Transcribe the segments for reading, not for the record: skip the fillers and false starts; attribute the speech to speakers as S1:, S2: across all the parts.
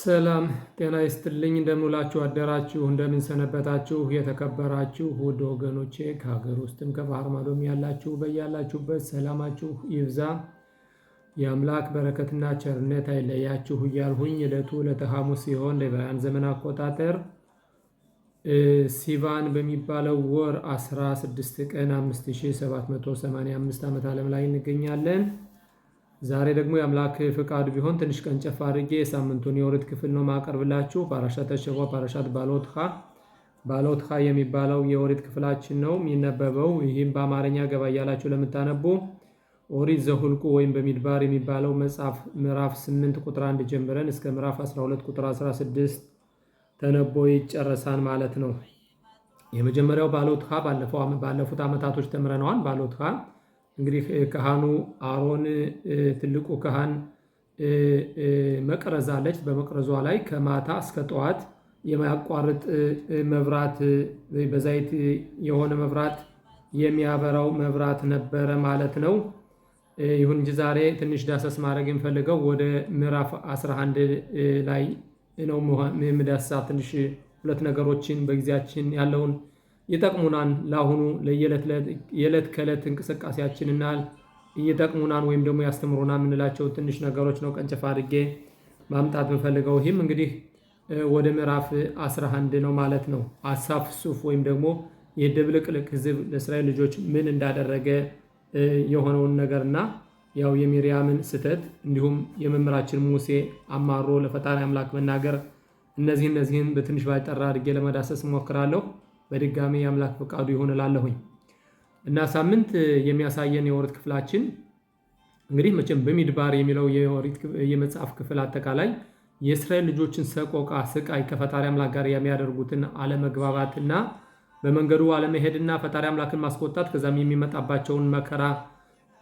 S1: ሰላም ጤና ይስጥልኝ። እንደምንውላችሁ አደራችሁ፣ እንደምንሰነበታችሁ የተከበራችሁ ውድ ወገኖቼ ከሀገር ውስጥም ከባህር ማዶም ያላችሁ በያላችሁበት ሰላማችሁ ይብዛ፣ የአምላክ በረከትና ቸርነት አይለያችሁ እያልሁኝ ዕለቱ ዕለተ ሐሙስ ሲሆን ለዕብራውያን ዘመን አቆጣጠር ሲቫን በሚባለው ወር 16 ቀን 5785 ዓመት ዓለም ላይ እንገኛለን። ዛሬ ደግሞ የአምላክ ፍቃድ ቢሆን ትንሽ ቀን ጨፍ አድርጌ የሳምንቱን የኦሪት ክፍል ነው ማቀርብላችሁ። ፓራሻት ተሸዋ ፓራሻት ባሎትኻ የሚባለው የኦሪት ክፍላችን ነው የሚነበበው። ይህም በአማርኛ ገባ እያላችሁ ለምታነቡ ኦሪት ዘሁልቁ ወይም በሚድባር የሚባለው መጽሐፍ ምዕራፍ 8 ቁጥር 1 ጀምረን እስከ ምዕራፍ 12 ቁጥር 16 ተነቦ ይጨረሳል ማለት ነው። የመጀመሪያው ባሎትኻ ባለፉት ዓመታቶች ተምረነዋል። ባሎትኻ እንግዲህ ካህኑ አሮን ትልቁ ካህን መቅረዝ አለች። በመቅረዟ ላይ ከማታ እስከ ጠዋት የማያቋርጥ መብራት በዛይት የሆነ መብራት የሚያበራው መብራት ነበረ ማለት ነው። ይሁን እንጂ ዛሬ ትንሽ ዳሰስ ማድረግ የምፈልገው ወደ ምዕራፍ 11 ላይ ነው። የምዳሳ ትንሽ ሁለት ነገሮችን በጊዜያችን ያለውን ይጠቅሙናን ለአሁኑ የዕለት ከዕለት እንቅስቃሴያችንና ይጠቅሙናን ወይም ደግሞ ያስተምሩናን የምንላቸው ትንሽ ነገሮች ነው ቀንጨፍ አድርጌ ማምጣት የምፈልገው። ይህም እንግዲህ ወደ ምዕራፍ 11 ነው ማለት ነው። አሳፍ ሱፍ ወይም ደግሞ የድብልቅልቅ ሕዝብ ለእስራኤል ልጆች ምን እንዳደረገ የሆነውን ነገርና ያው የሚሪያምን ስህተት እንዲሁም የመምህራችን ሙሴ አማሮ ለፈጣሪ አምላክ መናገር እነዚህን በትንሽ ባይጠራ አድርጌ ለመዳሰስ እሞክራለሁ። በድጋሚ የአምላክ ፈቃዱ ይሁን እላለሁኝ እና ሳምንት የሚያሳየን የኦሪት ክፍላችን እንግዲህ መቼም በሚድባር የሚለው የመጽሐፍ ክፍል አጠቃላይ የእስራኤል ልጆችን ሰቆቃ፣ ስቃይ ከፈጣሪ አምላክ ጋር የሚያደርጉትን አለመግባባትና በመንገዱ አለመሄድና ፈጣሪ አምላክን ማስቆጣት ከዛም የሚመጣባቸውን መከራ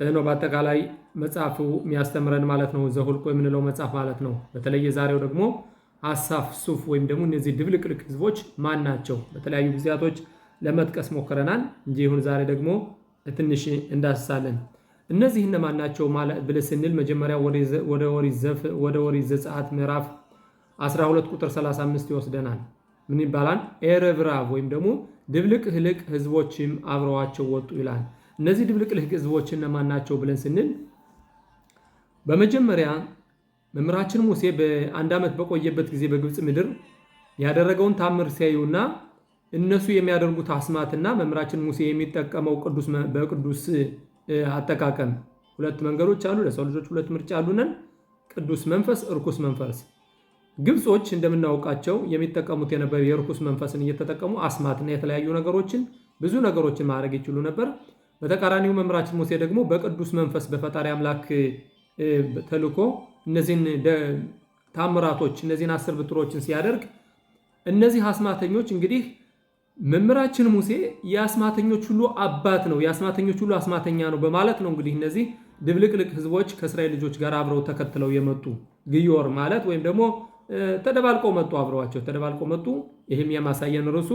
S1: ነው በአጠቃላይ መጽሐፉ የሚያስተምረን ማለት ነው። ዘሁልቁ የምንለው መጽሐፍ ማለት ነው። በተለይ ዛሬው ደግሞ አሳፍ ሱፍ ወይም ደግሞ እነዚህ ድብልቅልቅ ህዝቦች ማን ናቸው? በተለያዩ ጊዜያቶች ለመጥቀስ ሞክረናል እንጂ ይሁን ዛሬ ደግሞ ትንሽ እንዳስሳለን። እነዚህ እነማን ናቸው ብለን ስንል መጀመሪያ ወደ ኦሪት ዘጸአት ምዕራፍ 12 ቁጥር 35 ይወስደናል። ምን ይባላል? ኤረብ ራብ ወይም ደግሞ ድብልቅልቅ ህዝቦችም አብረዋቸው ወጡ ይላል። እነዚህ ድብልቅልቅ ህዝቦች እነማን ናቸው ብለን ስንል በመጀመሪያ መምህራችን ሙሴ በአንድ ዓመት በቆየበት ጊዜ በግብፅ ምድር ያደረገውን ታምር ሲያዩና እነሱ የሚያደርጉት አስማትና መምህራችን ሙሴ የሚጠቀመው በቅዱስ አጠቃቀም ሁለት መንገዶች አሉ። ለሰው ልጆች ሁለት ምርጫ አሉነን፣ ቅዱስ መንፈስ፣ እርኩስ መንፈስ። ግብጾች እንደምናውቃቸው የሚጠቀሙት የነበር የርኩስ መንፈስን እየተጠቀሙ አስማትና የተለያዩ ነገሮችን ብዙ ነገሮችን ማድረግ ይችሉ ነበር። በተቃራኒው መምህራችን ሙሴ ደግሞ በቅዱስ መንፈስ በፈጣሪ አምላክ ተልኮ እነዚህን ታምራቶች እነዚህን 10 ብትሮችን ሲያደርግ እነዚህ አስማተኞች እንግዲህ መምህራችን ሙሴ የአስማተኞች ሁሉ አባት ነው፣ የአስማተኞች ሁሉ አስማተኛ ነው በማለት ነው እንግዲህ እነዚህ ድብልቅልቅ ህዝቦች ከእስራኤል ልጆች ጋር አብረው ተከትለው የመጡ ግዮር ማለት ወይም ደግሞ ተደባልቀው መጡ፣ አብረዋቸው ተደባልቀው መጡ። ይህም የማሳየን ርዕሱ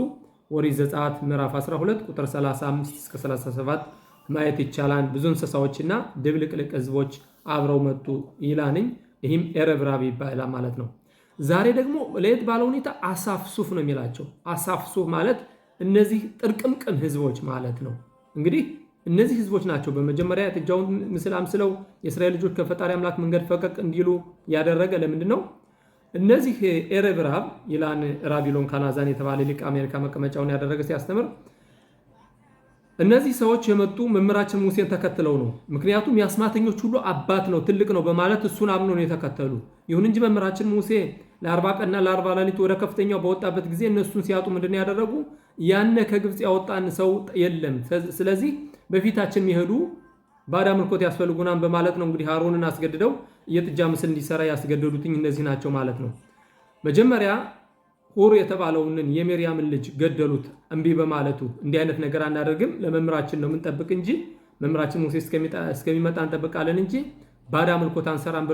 S1: ኦሪት ዘጸአት ምዕራፍ 12 ቁጥር 35 እስከ 37 ማየት ይቻላል። ብዙ እንስሳዎችና ድብልቅልቅ ህዝቦች አብረው መጡ ይላንኝ። ይህም ኤረብ ራብ ይባላል ማለት ነው። ዛሬ ደግሞ ለየት ባለ ሁኔታ አሳፍ ሱፍ ነው የሚላቸው። አሳፍ ሱፍ ማለት እነዚህ ጥርቅምቅም ህዝቦች ማለት ነው። እንግዲህ እነዚህ ህዝቦች ናቸው በመጀመሪያ የጥጃውን ምስል አምስለው የእስራኤል ልጆች ከፈጣሪ አምላክ መንገድ ፈቀቅ እንዲሉ ያደረገ ለምንድን ነው? እነዚህ ኤረብ ራብ ይላን ራቢሎን ካናዛን የተባለ ሊቅ አሜሪካ መቀመጫውን ያደረገ ሲያስተምር እነዚህ ሰዎች የመጡ መምህራችን ሙሴን ተከትለው ነው። ምክንያቱም የአስማተኞች ሁሉ አባት ነው፣ ትልቅ ነው በማለት እሱን አምኖ ነው የተከተሉ። ይሁን እንጂ መምህራችን ሙሴ ለ40 ቀንና ለ40 ሌሊት ወደ ከፍተኛው በወጣበት ጊዜ እነሱን ሲያጡ ምንድን ያደረጉ? ያነ ከግብፅ ያወጣን ሰው የለም፣ ስለዚህ በፊታችን የሚሄዱ ባዕድ አምልኮት ያስፈልጉናን በማለት ነው እንግዲህ አሮንን አስገድደው የጥጃ ምስል እንዲሰራ ያስገደዱትኝ እነዚህ ናቸው ማለት ነው። መጀመሪያ ሁር የተባለውን የሚሪያምን ልጅ ገደሉት እምቢ በማለቱ። እንዲህ አይነት ነገር አናደርግም፣ ለመምህራችን ነው የምንጠብቅ እንጂ መምህራችን ሙሴ እስከሚመጣ እንጠብቃለን እንጂ ባዕድ አምልኮት አንሰራም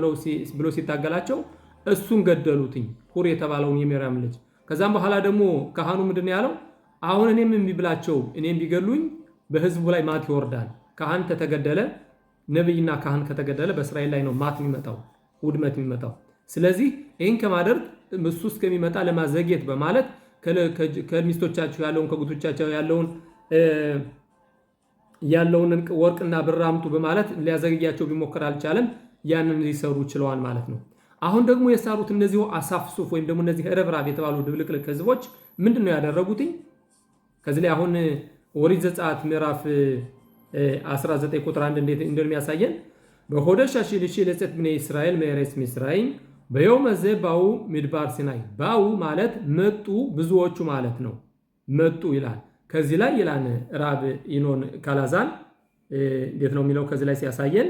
S1: ብሎ ሲታገላቸው እሱን ገደሉትኝ፣ ሁር የተባለውን የሚሪያም ልጅ። ከዛም በኋላ ደግሞ ካህኑ ምንድን ያለው? አሁን እኔም እምቢ ብላቸው እኔም ቢገሉኝ በህዝቡ ላይ ማት ይወርዳል። ካህን ከተገደለ ነብይና ካህን ከተገደለ በእስራኤል ላይ ነው ማት የሚመጣው፣ ውድመት የሚመጣው። ስለዚህ ይህን ከማድረግ እሱ እስከሚመጣ ለማዘግየት በማለት ከሚስቶቻቸው ያለውን ከጉቶቻቸው ያለውን ወርቅና ብር አምጡ በማለት ሊያዘግያቸው ቢሞክር አልቻለም። ያንን ሊሰሩ ችለዋል ማለት ነው። አሁን ደግሞ የሳሩት እነዚህ አሳፍሱፍ ወይም ደግሞ እነዚህ ረብራብ የተባሉ ድብልቅልቅ ህዝቦች ምንድነው ያደረጉትኝ? ከዚህ ላይ አሁን ኦሪት ዘጸአት ምዕራፍ 19 ቁጥር 1 እንዴት እንደሚያሳየን በሆደሽ አሽልሽ ለጸት ብኔ እስራኤል መሬስ ሚስራይም በየውመ ዘ ባው ሚድባር ሲናይ ባው ማለት መጡ ብዙዎቹ ማለት ነው። መጡ ይላል። ከዚህ ላይ ይላል ራብ ኢኖን ካላዛን እንዴት ነው የሚለው? ከዚህ ላይ ሲያሳየን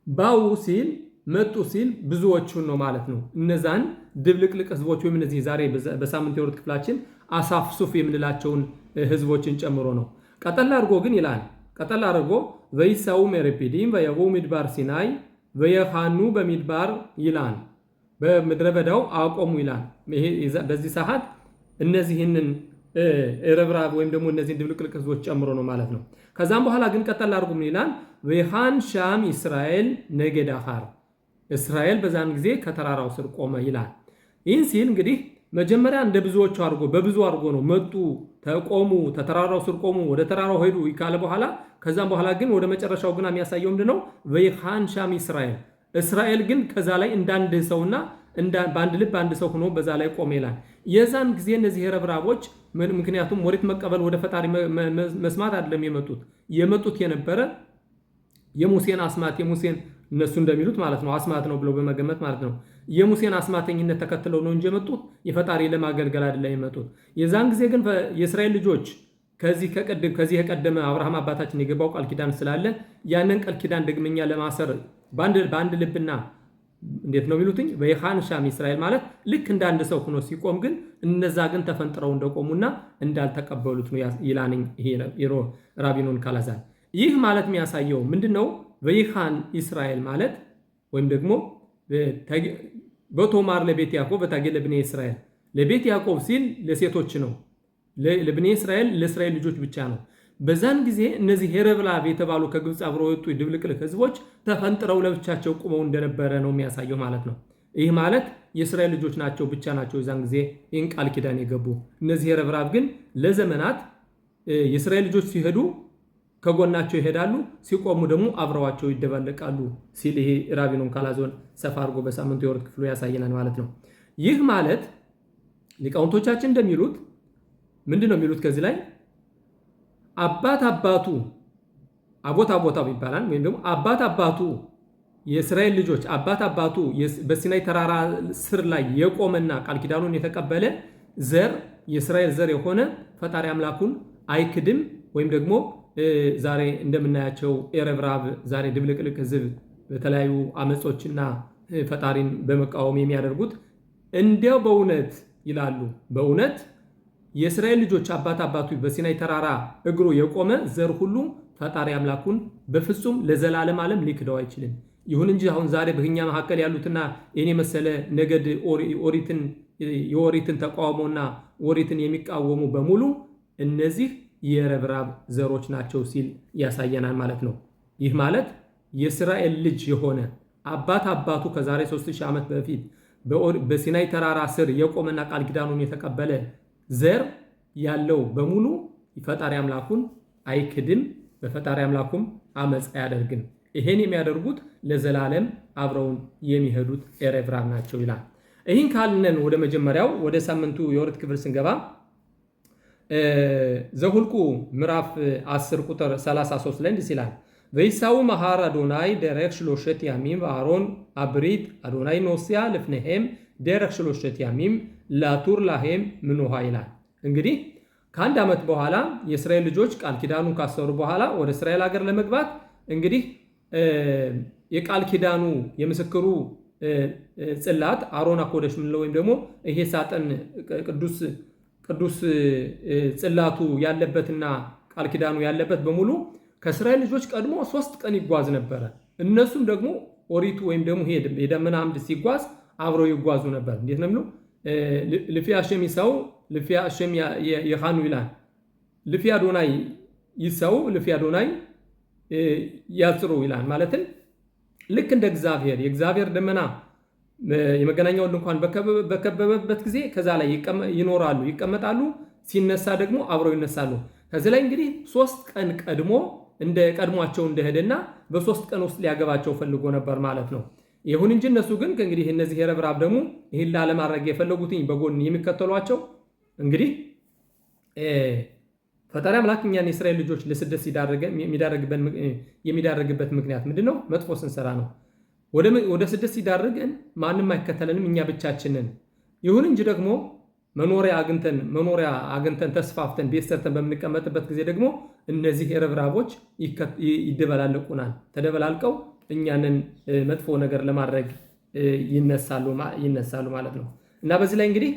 S1: ባው ሲል መጡ ሲል ብዙዎቹን ነው ማለት ነው። እነዛን ድብልቅልቅ ህዝቦች ወይም እነዚህ ዛሬ በሳምንት የወርት ክፍላችን አሳፍሱፍ የምንላቸውን ህዝቦችን ጨምሮ ነው። ቀጠል አድርጎ ግን ይላል ቀጠል አድርጎ ወይሳው መርፒዲም ወየው ሚድባር ሲናይ ወየሃኑ በሚድባር ይላል። በምድረ በዳው አቆሙ ይላል። ይሄ በዚህ ሰዓት እነዚህንን ረብራብ ወይም ደግሞ እነዚህን ድብልቅልቅ ህዝቦች ጨምሮ ነው ማለት ነው። ከዛም በኋላ ግን ቀጠል አድርጎ ምን ይላል? ወይሃን ሻም እስራኤል ነገድ አኻር እስራኤል በዛን ጊዜ ከተራራው ስር ቆመ ይላል። ይህን ሲል እንግዲህ መጀመሪያ እንደ ብዙዎቹ አድርጎ በብዙ አድርጎ ነው መጡ፣ ተቆሙ፣ ተተራራው ስር ቆሙ፣ ወደ ተራራው ሄዱ ካለ በኋላ ከዛም በኋላ ግን ወደ መጨረሻው ግን የሚያሳየው ምንድነው? ወይሃን ሻም እስራኤል እስራኤል ግን ከዛ ላይ እንዳንድ ሰውና በአንድ ልብ አንድ ሰው ሆኖ በዛ ላይ ቆመ ይላል። የዛን ጊዜ እነዚህ ረብራቦች ምክንያቱም ወሪት መቀበል ወደ ፈጣሪ መስማት አይደለም የመጡት የነበረ የሙሴን አስማት የሙሴን እነሱ እንደሚሉት ማለት ነው አስማት ነው ብለው በመገመት ማለት ነው የሙሴን አስማተኝነት ተከትለው ነው እንጂ የመጡት የፈጣሪ ለማገልገል አይደለም የመጡት። የዛን ጊዜ ግን የእስራኤል ልጆች ከዚህ የቀደመ አብርሃም አባታችን የገባው ቃል ኪዳን ስላለ ያንን ቃል ኪዳን ደግመኛ ለማሰር በአንድ ልብና እንዴት ነው የሚሉትኝ ወይሃን ሻም እስራኤል ማለት ልክ እንደ አንድ ሰው ሆኖ ሲቆም ግን እነዛ ግን ተፈንጥረው እንደቆሙና እንዳልተቀበሉት ነው ይላንኝ ይሄ ራቢኖን ካላዛን። ይህ ማለት የሚያሳየው ምንድነው? ወይሃን እስራኤል ማለት ወይም ደግሞ በቶማር ለቤት ያዕቆብ በታገለ ለብኔ እስራኤል ለቤት ያዕቆብ ሲል ለሴቶች ነው፣ ለብኔ እስራኤል ለእስራኤል ልጆች ብቻ ነው። በዛን ጊዜ እነዚህ የረብላብ የተባሉ ከግብፅ አብረው የወጡ ድብልቅልቅ ህዝቦች ተፈንጥረው ለብቻቸው ቁመው እንደነበረ ነው የሚያሳየው ማለት ነው። ይህ ማለት የእስራኤል ልጆች ናቸው ብቻ ናቸው የዛን ጊዜ ይህን ቃል ኪዳን የገቡ። እነዚህ የረብራብ ግን ለዘመናት የእስራኤል ልጆች ሲሄዱ ከጎናቸው ይሄዳሉ፣ ሲቆሙ ደግሞ አብረዋቸው ይደባለቃሉ ሲል ይሄ ራቢኖን ካላዞን ሰፋ አድርጎ በሳምንቱ የወርት ክፍሉ ያሳየናል ማለት ነው። ይህ ማለት ሊቃውንቶቻችን እንደሚሉት ምንድን ነው የሚሉት? ከዚህ ላይ አባት አባቱ አቦታው ይባላል ወይም ደግሞ አባት አባቱ የእስራኤል ልጆች አባት አባቱ በሲናይ ተራራ ስር ላይ የቆመና ቃል ኪዳኑን የተቀበለ ዘር የእስራኤል ዘር የሆነ ፈጣሪ አምላኩን አይክድም ወይም ደግሞ ዛሬ እንደምናያቸው ኤረብራብ ዛሬ ድብልቅልቅ ህዝብ በተለያዩ አመጾችና ፈጣሪን በመቃወም የሚያደርጉት እንዲያው በእውነት ይላሉ በእውነት የእስራኤል ልጆች አባቱ በሲናይ ተራራ እግሩ የቆመ ዘር ሁሉ ፈጣሪ አምላኩን በፍጹም ለዘላለም ዓለም ሊክደው አይችልም። ይሁን እንጂ አሁን ዛሬ በእኛ መካከል ያሉትና የኔ መሰለ ነገድ የኦሪትን ተቃውሞና ኦሪትን የሚቃወሙ በሙሉ እነዚህ የረብራብ ዘሮች ናቸው ሲል ያሳየናል ማለት ነው። ይህ ማለት የእስራኤል ልጅ የሆነ አባቱ ከዛሬ 3000 ዓመት በፊት በሲናይ ተራራ ስር የቆመና ቃል ኪዳኑን የተቀበለ ዘር ያለው በሙሉ ፈጣሪ አምላኩን አይክድም፣ በፈጣሪ አምላኩም አመጽ አያደርግም። ይሄን የሚያደርጉት ለዘላለም አብረውን የሚሄዱት ኤረብራብ ናቸው ይላል። ይህን ካልነን ወደ መጀመሪያው ወደ ሳምንቱ የወርት ክፍል ስንገባ ዘሁልቁ ምዕራፍ 10 ቁጥር 33 ላይ እንዲህ ይላል ወይሳው መሃር አዶናይ ደረክ ሽሎሸት ያሚም አሮን አብሪት አዶናይ ኖሲያ ለፍነሄም ደረክ ሽሎሸት ያሚም ላቱር ላሄም ምንውሃ ይላል። እንግዲህ ከአንድ ዓመት በኋላ የእስራኤል ልጆች ቃል ኪዳኑን ካሰሩ በኋላ ወደ እስራኤል ሀገር ለመግባት እንግዲህ የቃል ኪዳኑ የምስክሩ ጽላት አሮን አኮደሽ ምንለው ወይም ደግሞ ይሄ ሳጥን ቅዱስ ጽላቱ ያለበትና ቃል ኪዳኑ ያለበት በሙሉ ከእስራኤል ልጆች ቀድሞ 3 ቀን ይጓዝ ነበረ። እነሱም ደግሞ ኦሪቱ ወይም ደግሞ የደመና አምድ ሲጓዝ አብረው ይጓዙ ነበር። እንዴት ነው የሚለው? ልፊያ ሸም ይሰው ልፊያ ሸም የሃኑ ይላል። ልፊያ አዶናይ ይሰው ልፊያ አዶናይ ያጽሩ ይላል። ማለትም ልክ እንደ እግዚአብሔር የእግዚአብሔር ደመና የመገናኛውን ድንኳን በከበበበት ጊዜ ከዛ ላይ ይኖራሉ፣ ይቀመጣሉ። ሲነሳ ደግሞ አብረው ይነሳሉ። ከዚህ ላይ እንግዲህ 3 ቀን ቀድሞ እንደ ቀድሟቸው እንደሄደና በ3 ቀን ውስጥ ሊያገባቸው ፈልጎ ነበር ማለት ነው። ይሁን እንጂ እነሱ ግን እንግዲህ እነዚህ የረብራብ ደግሞ ይህን ላለማድረግ የፈለጉትኝ በጎን የሚከተሏቸው እንግዲህ ፈጣሪ አምላክ እኛን የእስራኤል ልጆች ለስደት የሚዳረግበት ምክንያት ምንድን ነው? መጥፎ ስንሰራ ነው። ወደ ስደት ሲዳርገን ማንም አይከተለንም፣ እኛ ብቻችንን። ይሁን እንጂ ደግሞ መኖሪያ አግኝተን ተስፋፍተን ቤት ሰርተን በምንቀመጥበት ጊዜ ደግሞ እነዚህ የረብራቦች ይደበላለቁናል። ተደበላልቀው እኛንን መጥፎ ነገር ለማድረግ ይነሳሉ ማለት ነው። እና በዚህ ላይ እንግዲህ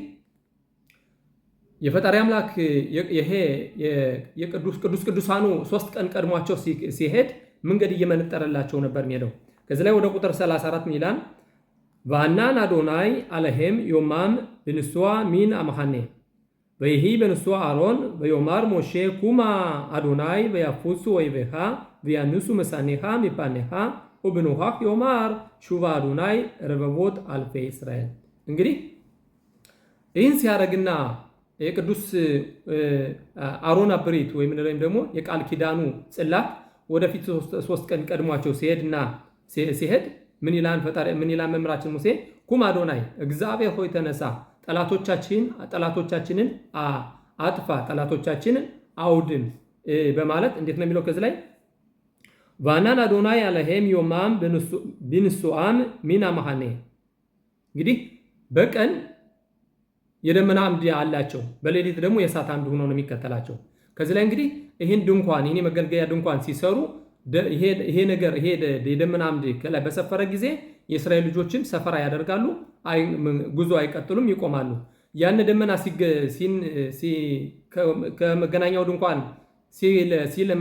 S1: የፈጣሪ አምላክ ይሄ ቅዱሳኑ 3 ቀን ቀድሟቸው ሲሄድ መንገድ እየመነጠረላቸው ነበር የሚሄደው። ከዚህ ላይ ወደ ቁጥር 34 ምን ይላል? ዋናን አዶናይ አለሄም ዮማም ብንስዋ ሚን አማሐኔ ወይሂ በንስዋ አሮን ወዮማር ሞሼ ኩማ አዶናይ ወያፉሱ ወይቤሃ ወያንሱ መሳኔሃ ሚፓኔሃ ወብኑሃ ዮማር ሹቫ አዶናይ ረበቦት አልፌ እስራኤል። እንግዲህ ይህን ሲያደርግና የቅዱስ አሮን አብሪት ወይም ደግሞ የቃል ኪዳኑ ጽላት ወደፊት 3 ቀን ቀድሟቸው ሲሄድ ምን ይላል መምህራችን ሙሴ? ኩም አዶናይ እግዚአብሔር ሆይ ተነሳ፣ ጠላቶቻችንን አጥፋ፣ ጠላቶቻችንን አውድም በማለት እንዴት ነው የሚለው? ከዚህ ላይ ዋናን አዶናይ አለሄም ዮማም ቢንሱአም ሚና ማሐኔ። እንግዲህ በቀን የደመና አምድ አላቸው፣ በሌሊት ደግሞ የእሳት አምድ ሆኖ ነው የሚከተላቸው። ከዚህ ላይ እንግዲህ ይህን የመገልገያ ድንኳን ሲሰሩ ይሄ የደመና አምድ ከላይ በሰፈረ ጊዜ የእስራኤል ልጆችን ሰፈራ ያደርጋሉ፣ ጉዞ አይቀጥሉም፣ ይቆማሉ። ያን ደመና ከመገናኛው ድንኳን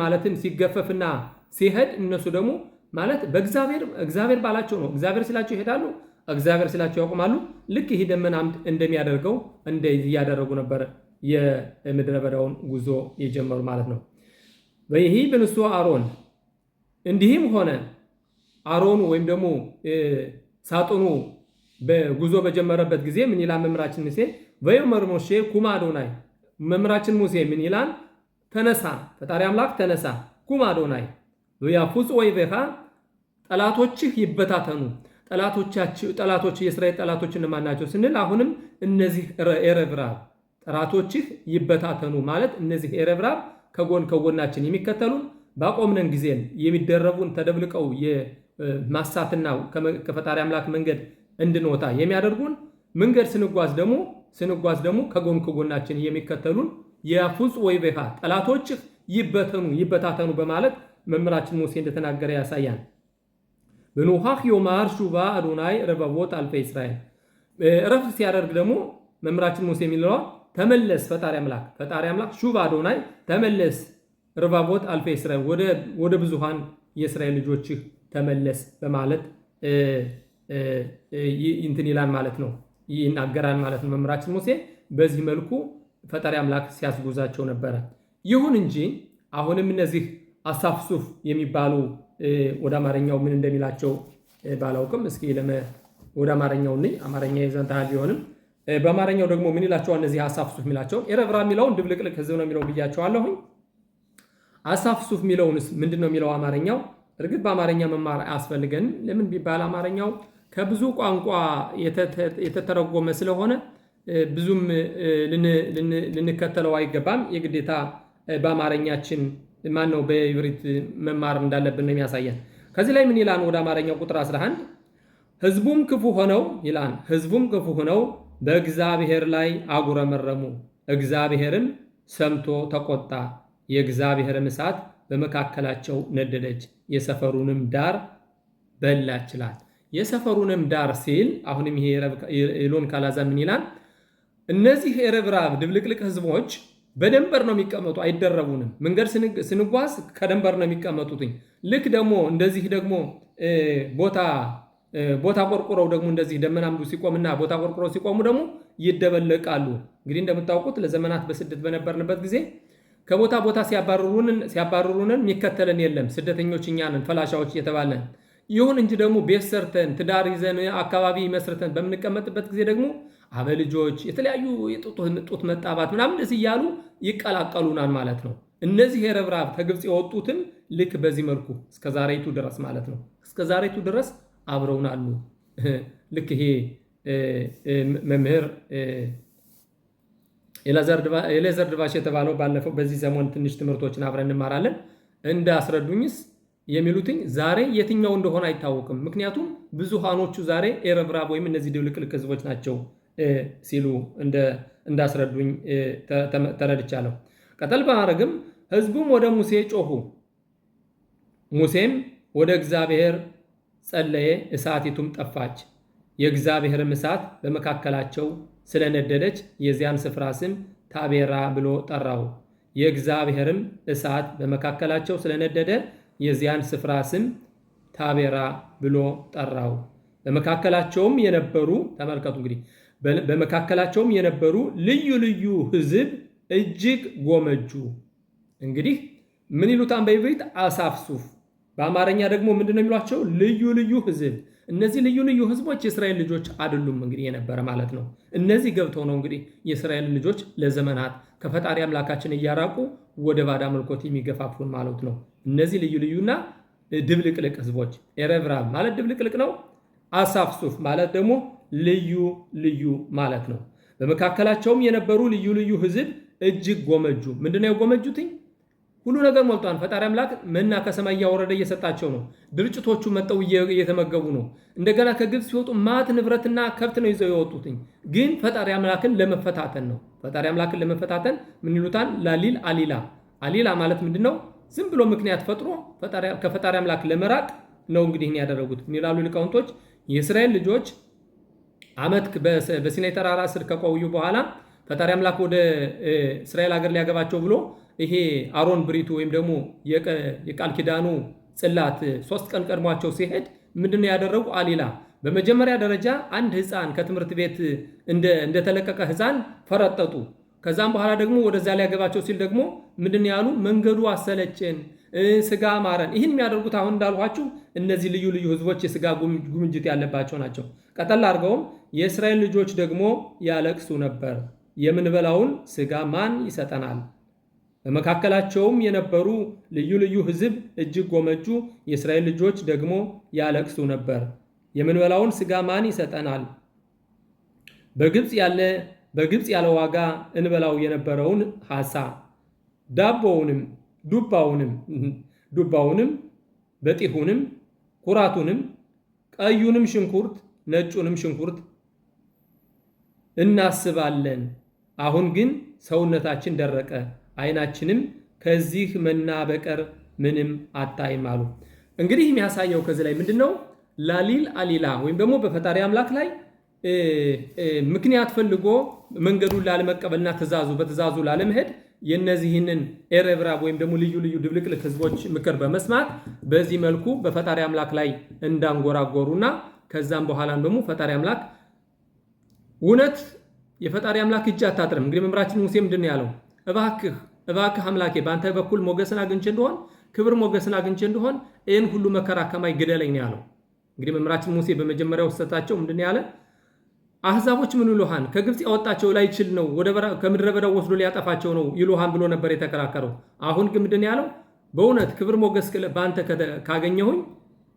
S1: ማለትም ሲገፈፍና ሲሄድ እነሱ ደግሞ ማለት እግዚአብሔር ባላቸው ነው። እግዚአብሔር ሲላቸው ይሄዳሉ፣ እግዚአብሔር ሲላቸው ያቆማሉ። ልክ ይህ ደመና አምድ እንደሚያደርገው እንደዚህ እያደረጉ ነበር የምድረ በዳውን ጉዞ የጀመሩ ማለት ነው። ወይሂ በንሱ አሮን እንዲህም ሆነ አሮኑ ወይም ደግሞ ሳጥኑ በጉዞ በጀመረበት ጊዜ ምን ይላል መምህራችን ሙሴ? ወዮመር ሞሼ ኩማ አዶናይ። መምህራችን ሙሴ ምን ይላል? ተነሳ፣ ፈጣሪ አምላክ ተነሳ፣ ኩማ አዶናይ ወያፉጽ ወይቤሃ፣ ጠላቶችህ ይበታተኑ። ጠላቶች የእስራኤል ጠላቶች እነማን ናቸው ስንል አሁንም እነዚህ ኤረብራብ ጠላቶችህ ይበታተኑ ማለት እነዚህ ኤረብራብ ከጎናችን የሚከተሉን ባቆምነን ጊዜን የሚደረጉን ተደብልቀው የማሳትና ከፈጣሪ አምላክ መንገድ እንድንወጣ የሚያደርጉን መንገድ ስንጓዝ ደግሞ ከጎናችን የሚከተሉን የፉጽ ወይቤሃ ጠላቶችህ ይበታተኑ በማለት መምህራችን ሙሴ እንደተናገረ ያሳያል። በኑሃህ ዮማር ሹቫ አዶናይ ረበቦት አልፌ እስራኤል። እረፍት ሲያደርግ ደግሞ መምህራችን ሙሴ የሚለው ተመለስ ፈጣሪ አምላክ ሹቫ አዶናይ ተመለስ ረባቦት አልፌ እስራኤል ወደ ብዙሃን የእስራኤል ልጆችህ ተመለስ በማለት እንትን ይላል ማለት ነው፣ ይናገራል ማለት ነው። መምህራችን ሙሴ በዚህ መልኩ ፈጣሪ አምላክ ሲያስጉዛቸው ነበረ። ይሁን እንጂ አሁንም እነዚህ አሳፍሱፍ የሚባሉ ወደ አማርኛው ምን እንደሚላቸው ባላውቅም እስኪ ወደ አማርኛው ነኝ። አማርኛ የዘንታል ቢሆንም በአማርኛው ደግሞ ምን ይላቸዋል? እነዚህ አሳፍሱፍ የሚላቸው ኤረብራ የሚለውን ድብልቅልቅ ህዝብ ነው የሚለው ብያቸዋለሁኝ። አሳፍሱፍ የሚለውንስ ምንድነው የሚለው አማርኛው? እርግጥ በአማርኛ መማር አያስፈልገንም። ለምን ቢባል አማርኛው ከብዙ ቋንቋ የተተረጎመ ስለሆነ ብዙም ልንከተለው አይገባም። የግዴታ በአማርኛችን ማነው በኢብሪት መማር እንዳለብን ነው የሚያሳየን። ከዚህ ላይ ምን ይላል? ወደ አማርኛው ቁጥር 11 ህዝቡም ክፉ ሆነው በእግዚአብሔር ላይ አጉረመረሙ፣ እግዚአብሔርም ሰምቶ ተቆጣ፣ የእግዚአብሔርም እሳት በመካከላቸው ነደደች፣ የሰፈሩንም ዳር በላች ይላል። የሰፈሩንም ዳር ሲል አሁንም ይሄ ኢሎን ካላዛ ምን ይላል? እነዚህ የረብራብ ድብልቅልቅ ህዝቦች በደንበር ነው የሚቀመጡ፣ አይደረቡንም። መንገድ ስንጓዝ ከደንበር ነው የሚቀመጡት። ልክ ደግሞ እንደዚህ ደግሞ ቦታ ቆርቆረው ደግሞ እንደዚህ ደመናምዱ ሲቆምና ቦታ ቆርቆረው ሲቆሙ ደግሞ ይደበለቃሉ። እንግዲህ እንደምታውቁት ለዘመናት በስደት በነበርንበት ጊዜ ከቦታ ሲያባርሩንን የሚከተለን የለም። ስደተኞች እኛ ነን፣ ፈላሻዎች እየተባለን ይሁን እንጂ ደግሞ ቤት ሰርተን ትዳር ይዘን አካባቢ መስርተን በምንቀመጥበት ጊዜ ደግሞ አበልጆች የተለያዩ ጡት መጣባት ምናምን እንደዚህ እያሉ ይቀላቀሉናል ማለት ነው። እነዚህ የረብራብ ከግብፅ የወጡትም ልክ በዚህ መልኩ እስከዛሬቱ ድረስ ማለት ነው እስከዛሬቱ ድረስ አብረውን አሉ። ልክ ይሄ መምህር ኤሌዘር ድባሽ የተባለው ባለፈው በዚህ ዘመን ትንሽ ትምህርቶችን አብረን እንማራለን እንዳስረዱኝስ የሚሉትኝ ዛሬ የትኛው እንደሆነ አይታወቅም። ምክንያቱም ብዙሃኖቹ ዛሬ ኤረብራብ ወይም እነዚህ ድብልቅልቅ ህዝቦች ናቸው ሲሉ እንዳስረዱኝ ተረድቻለሁ። ቀጠል በማድረግም ህዝቡም ወደ ሙሴ ጮሁ፣ ሙሴም ወደ እግዚአብሔር ጸለየ፣ እሳቲቱም ጠፋች። የእግዚአብሔርም እሳት በመካከላቸው ስለነደደች የዚያን ስፍራ ስም ታቤራ ብሎ ጠራው። የእግዚአብሔርም እሳት በመካከላቸው ስለነደደ የዚያን ስፍራ ስም ታቤራ ብሎ ጠራው። በመካከላቸውም የነበሩ ተመልከቱ እንግዲህ በመካከላቸውም የነበሩ ልዩ ልዩ ህዝብ እጅግ ጎመጁ። እንግዲህ ምን ይሉታን በዕብራይስጥ አሳፍሱፍ፣ በአማርኛ ደግሞ ምንድነው የሚሏቸው? ልዩ ልዩ ህዝብ። እነዚህ ልዩ ልዩ ህዝቦች የእስራኤል ልጆች አይደሉም እንግዲህ የነበረ ማለት ነው። እነዚህ ገብተው ነው እንግዲህ የእስራኤል ልጆች ለዘመናት ከፈጣሪ አምላካችን እያራቁ ወደ ባዳ መልኮት የሚገፋፉን ማለት ነው። እነዚህ ልዩ ልዩና ድብልቅልቅ ህዝቦች። ኤረብራብ ማለት ድብልቅልቅ ነው። አሳፍሱፍ ማለት ደግሞ ልዩ ልዩ ማለት ነው። በመካከላቸውም የነበሩ ልዩ ልዩ ህዝብ እጅግ ጎመጁ። ምንድነው የጎመጁትኝ? ሁሉ ነገር ሞልቷል። ፈጣሪ አምላክ መና ከሰማይ እያወረደ እየሰጣቸው ነው። ድርጭቶቹ መጠው እየተመገቡ ነው። እንደገና ከግብፅ ሲወጡ ማት ንብረትና ከብት ነው ይዘው የወጡትኝ። ግን ፈጣሪ አምላክን ለመፈታተን ነው። ፈጣሪ አምላክን ለመፈታተን ምን ይሉታል? ላሊል አሊላ። አሊላ ማለት ምንድነው? ዝም ብሎ ምክንያት ፈጥሮ ከፈጣሪ አምላክ ለመራቅ ነው እንግዲህ ያደረጉት። ምን ይላሉ ሊቃውንቶች? የእስራኤል ልጆች ዓመት በሲናይ ተራራ ስር ከቆዩ በኋላ ፈጣሪ አምላክ ወደ እስራኤል ሀገር ሊያገባቸው ብሎ ይሄ አሮን ብሪቱ ወይም ደግሞ የቃል ኪዳኑ ጽላት 3 ቀን ቀድሟቸው ሲሄድ ምንድነው ያደረጉ? አሊላ። በመጀመሪያ ደረጃ አንድ ህፃን ከትምህርት ቤት እንደተለቀቀ ህፃን ፈረጠጡ። ከዛም በኋላ ደግሞ ወደዛ ሊያገባቸው ሲል ደግሞ ምንድነው ያሉ? መንገዱ አሰለችን፣ ስጋ ማረን። ይህን የሚያደርጉት አሁን እንዳልኋችሁ እነዚህ ልዩ ልዩ ህዝቦች የስጋ ጉምጅት ያለባቸው ናቸው። ቀጠል አድርገውም የእስራኤል ልጆች ደግሞ ያለቅሱ ነበር፣ የምንበላውን ስጋ ማን ይሰጠናል? በመካከላቸውም የነበሩ ልዩ ልዩ ህዝብ እጅግ ጎመጁ። የእስራኤል ልጆች ደግሞ ያለቅሱ ነበር፣ የምንበላውን ስጋ ማን ይሰጠናል? በግብፅ ያለ ዋጋ እንበላው የነበረውን ሐሳ፣ ዳቦውንም፣ ዱባውንም፣ በጢሁንም፣ ኩራቱንም፣ ቀዩንም ሽንኩርት፣ ነጩንም ሽንኩርት እናስባለን። አሁን ግን ሰውነታችን ደረቀ፣ ዓይናችንም ከዚህ መና በቀር ምንም አታይም አሉ። እንግዲህ የሚያሳየው ከዚህ ላይ ምንድነው? ላሊል አሊላ ወይም ደግሞ በፈጣሪ አምላክ ላይ ምክንያት ፈልጎ መንገዱን ላለመቀበልና በትእዛዙ ላለመሄድ የነዚህንን ኤረብራብ ወይም ደግሞ ልዩ ልዩ ድብልቅልቅ ህዝቦች ምክር በመስማት በዚህ መልኩ በፈጣሪ አምላክ ላይ እንዳንጎራጎሩና ከዛም በኋላም ደግሞ ፈጣሪ አምላክ እውነት የፈጣሪ አምላክ እጅ አታጥርም። እንግዲህ መምህራችን ሙሴ ምንድን ነው ያለው? እባክህ አምላኬ በአንተ በኩል ሞገስን አግኝቼ እንደሆን ክብር ሞገስን አግኝቼ እንደሆን ይህን ሁሉ መከራ ከማይ ግደለኝ ነው ያለው። እንግዲህ መምህራችን ሙሴ በመጀመሪያው ስህተታቸው ምንድን ነው ያለ? አህዛቦች ምን ይሉሃን ከግብፅ ያወጣቸው ላይ ይችል ነው ከምድረ በዳው ወስዶ ሊያጠፋቸው ነው ይሉሃን ብሎ ነበር የተከራከረው። አሁን ግን ምንድን ነው ያለው? በእውነት ክብር ሞገስ በአንተ ካገኘሁኝ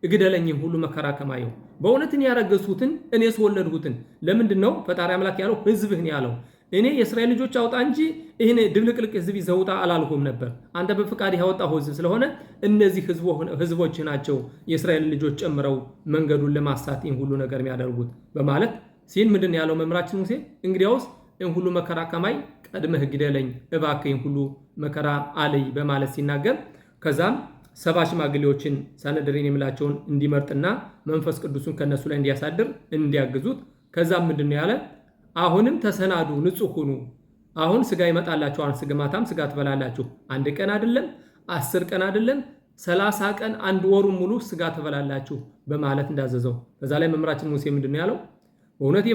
S1: እግደለኝ ሁሉ መከራ ከማየው። በእውነትን ያረገሱትን እኔስ ወለድሁትን። ለምንድን ነው ፈጣሪ አምላክ ያለው ህዝብህን ያለው? እኔ የእስራኤል ልጆች አውጣ እንጂ ይህን ድብልቅልቅ ህዝብ ይዘውጣ አላልኩም ነበር። አንተ በፍቃድ ያወጣው ህዝብ ስለሆነ እነዚህ ህዝቦች ናቸው የእስራኤል ልጆች ጨምረው መንገዱን ለማሳት ይህን ሁሉ ነገር የሚያደርጉት በማለት ሲል ምንድን ያለው መምህራችን ሙሴ? እንግዲያውስ ይህን ሁሉ መከራ ከማይ ቀድመህ ግደለኝ እባክህ ይህን ሁሉ መከራ አለይ በማለት ሲናገር ከዛም 70 ሽማግሌዎችን ሳነድሪን የሚላቸውን እንዲመርጥና መንፈስ ቅዱሱን ከነሱ ላይ እንዲያሳድር እንዲያግዙት ከዛም ምንድን ነው ያለ? አሁንም ተሰናዱ፣ ንጹህ ሁኑ። አሁን ስጋ ይመጣላችኋል፣ ማታም ስጋ ትበላላችሁ። 1 ቀን አይደለም 10 ቀን አይደለም 30 ቀን 1 ወሩ ሙሉ ስጋ ትበላላችሁ በማለት እንዳዘዘው። በዛ ላይ መምህራችን ሙሴ ምንድን ነው ያለው? በእውነት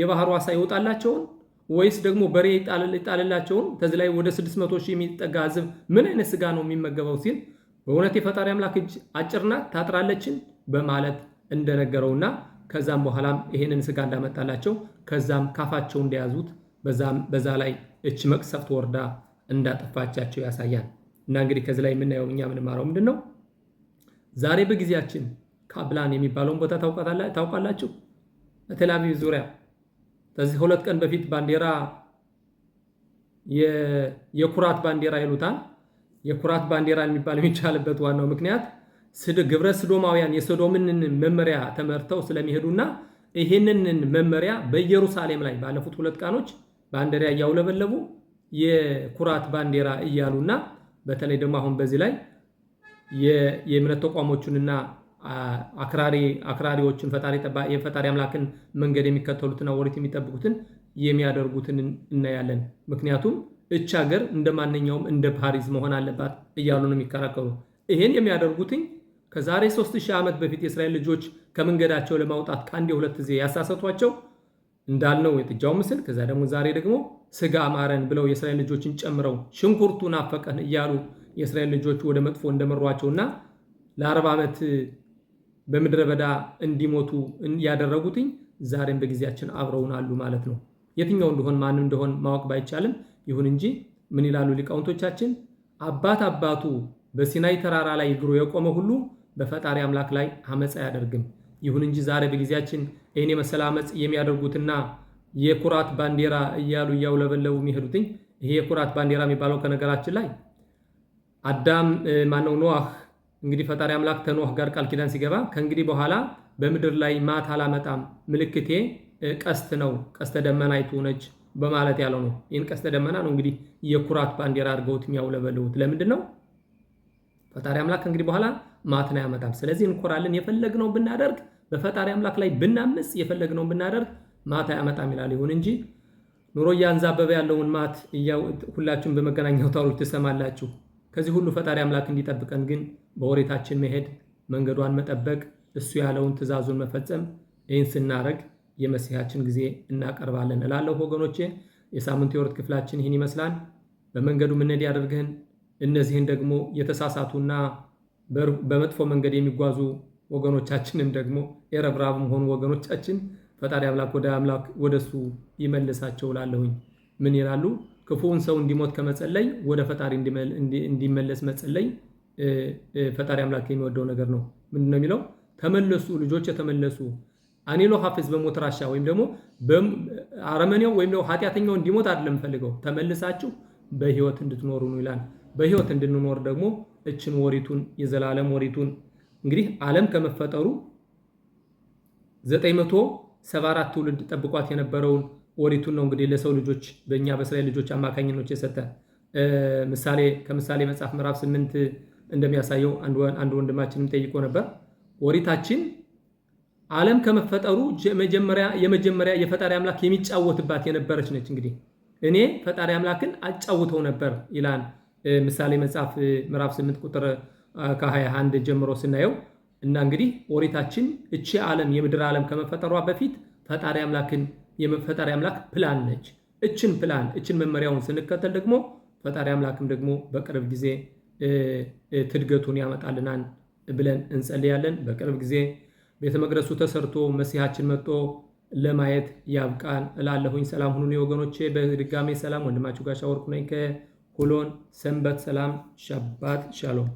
S1: የባህሩ ዓሣ ይወጣላቸውን ወይስ ደግሞ በሬ ይጣልላቸውን? ከዚህ ላይ ወደ 600 ሺህ የሚጠጋ ህዝብ ምን አይነት ስጋ ነው የሚመገበው ሲል በእውነት የፈጣሪ አምላክ እጅ አጭር ናት ታጥራለችን? በማለት እንደነገረውና ከዛም በኋላም ይሄንን ስጋ እንዳመጣላቸው ከዛም ካፋቸው እንደያዙት በዛ ላይ እች መቅሰፍት ወርዳ እንዳጠፋቻቸው ያሳያል። እና እንግዲህ ከዚህ ላይ የምናየው እኛ የምንማረው ምንድን ነው? ዛሬ በጊዜያችን ካብላን የሚባለውን ቦታ ታውቃላችሁ? በቴል አቪቭ ዙሪያ ከዚህ 2 ቀን በፊት ባንዲራ የኩራት ባንዲራ ይሉታል። የኩራት ባንዲራ የሚባል የሚቻልበት ዋናው ምክንያት ግብረ ሰዶማውያን የሶዶምን መመሪያ ተመርተው ስለሚሄዱና ይሄንን መመሪያ በኢየሩሳሌም ላይ ባለፉት 2 ቀኖች ባንዲራ እያውለበለቡ የኩራት ባንዲራ እያሉና በተለይ ደግሞ አሁን በዚህ ላይ የእምነት ተቋሞቹንና አክራሪዎችን የፈጣሪ አምላክን መንገድ የሚከተሉትና ወሪት የሚጠብቁትን የሚያደርጉትን እናያለን። ምክንያቱም እች ሀገር እንደማንኛውም እንደ ፓሪስ መሆን አለባት እያሉ ነው የሚከራከሩ። ይሄን የሚያደርጉትኝ ከዛሬ 3000 ዓመት በፊት የእስራኤል ልጆች ከመንገዳቸው ለማውጣት ከአንድ 2 ጊዜ ያሳሰቷቸው እንዳልነው የጥጃው ምስል፣ ከዛ ደግሞ ዛሬ ደግሞ ስጋ አማረን ብለው የእስራኤል ልጆችን ጨምረው ሽንኩርቱን አፈቀን እያሉ የእስራኤል ልጆች ወደ መጥፎ እንደመሯቸውና ለ40 ዓመት በምድረ በዳ እንዲሞቱ ያደረጉትኝ ዛሬም በጊዜያችን አብረውን አሉ ማለት ነው። የትኛው እንደሆን ማንም እንደሆን ማወቅ ባይቻልም ይሁን እንጂ ምን ይላሉ ሊቃውንቶቻችን? አባቱ በሲናይ ተራራ ላይ እግሩ የቆመ ሁሉ በፈጣሪ አምላክ ላይ አመጽ አያደርግም። ይሁን እንጂ ዛሬ በጊዜያችን ይሄን የመሰለ አመጽ የሚያደርጉትና የኩራት ባንዲራ እያሉ እያውለበለቡ የሚሄዱትኝ ይሄ የኩራት ባንዲራ የሚባለው ከነገራችን ላይ አዳም ኖህ እንግዲህ ፈጣሪ አምላክ ከኖህ ጋር ቃል ኪዳን ሲገባ ከእንግዲህ በኋላ በምድር ላይ ማት አላመጣም፣ ምልክቴ ቀስት ነው፣ ቀስተ ደመናይቱ ነች በማለት ያለው ነው። ይህን ቀስተ ደመና ነው እንግዲህ የኩራት ባንዲራ አድርገውት የሚያውለበልቡት። ለምንድን ነው? ፈጣሪ አምላክ እንግዲህ በኋላ ማትን አያመጣም። ስለዚህ እንኮራለን፣ የፈለግነው ብናደርግ፣ በፈጣሪ አምላክ ላይ ብናምጽ፣ የፈለግነው ብናደርግ ማት አያመጣም ይላል። ይሁን እንጂ ኑሮ እያንዛበበ ያለውን ማት ሁላችሁም በመገናኛ አውታሮች ትሰማላችሁ። ከዚህ ሁሉ ፈጣሪ አምላክ እንዲጠብቀን ግን በወሬታችን መሄድ፣ መንገዷን መጠበቅ፣ እሱ ያለውን ትእዛዙን መፈጸም፣ ይህን ስናረግ የመሲሐችን ጊዜ እናቀርባለን እላለሁ ወገኖቼ። የሳምንቱ የወረት ክፍላችን ይህን ይመስላል። በመንገዱ ምንሄድ ያደርግህን። እነዚህን ደግሞ የተሳሳቱና በመጥፎ መንገድ የሚጓዙ ወገኖቻችንም ደግሞ የረብራብም ሆኑ ወገኖቻችን ፈጣሪ አምላክ ወደሱ ይመልሳቸው እላለሁኝ። ምን ይላሉ? ክፉውን ሰው እንዲሞት ከመጸለይ ወደ ፈጣሪ እንዲመለስ መጸለይ ፈጣሪ አምላክ የሚወደው ነገር ነው። ምንድነው የሚለው? ተመለሱ ልጆች ተመለሱ፣ አኔሎ ሐፍዝ በሞት ራሻ፣ ወይም ደግሞ አረመኔው ወይም ደግሞ ኃጢአተኛው እንዲሞት አይደለም ፈልገው፣ ተመልሳችሁ በህይወት እንድትኖሩ ነው ይላል። በህይወት እንድንኖር ደግሞ እችን ወሪቱን የዘላለም ወሪቱን እንግዲህ ዓለም ከመፈጠሩ 974 ትውልድ ጠብቋት የነበረውን ወሪቱን ነው እንግዲህ ለሰው ልጆች በእኛ በእስራኤል ልጆች አማካኝነት የሰጠ። ከምሳሌ መጽሐፍ ምዕራፍ 8 እንደሚያሳየው አንድ ወንድማችንም ጠይቆ ነበር። ወሪታችን ዓለም ከመፈጠሩ የመጀመሪያ የፈጣሪ አምላክ የሚጫወትባት የነበረች ነች። እንግዲህ እኔ ፈጣሪ አምላክን አጫውተው ነበር ይላል ምሳሌ መጽሐፍ ምዕራፍ 8 ቁጥር ከ21 ጀምሮ ስናየው እና እንግዲህ ወሪታችን እቺ ዓለም የምድር ዓለም ከመፈጠሯ በፊት ፈጣሪ አምላክ ፕላን ነች። እችን መመሪያውን ስንከተል ደግሞ ፈጣሪ አምላክም ደግሞ በቅርብ ጊዜ ትድገቱን ያመጣልናል ብለን እንጸልያለን። በቅርብ ጊዜ ቤተ መቅደሱ ተሰርቶ መሲሐችን መጥቶ ለማየት ያብቃን እላለሁኝ። ሰላም ሁኑ ወገኖቼ። በድጋሜ ሰላም። ወንድማችሁ ጋሻ ወርቁ ነኝ ከኮሎን። ሰንበት ሰላም። ሻባት ሻሎም።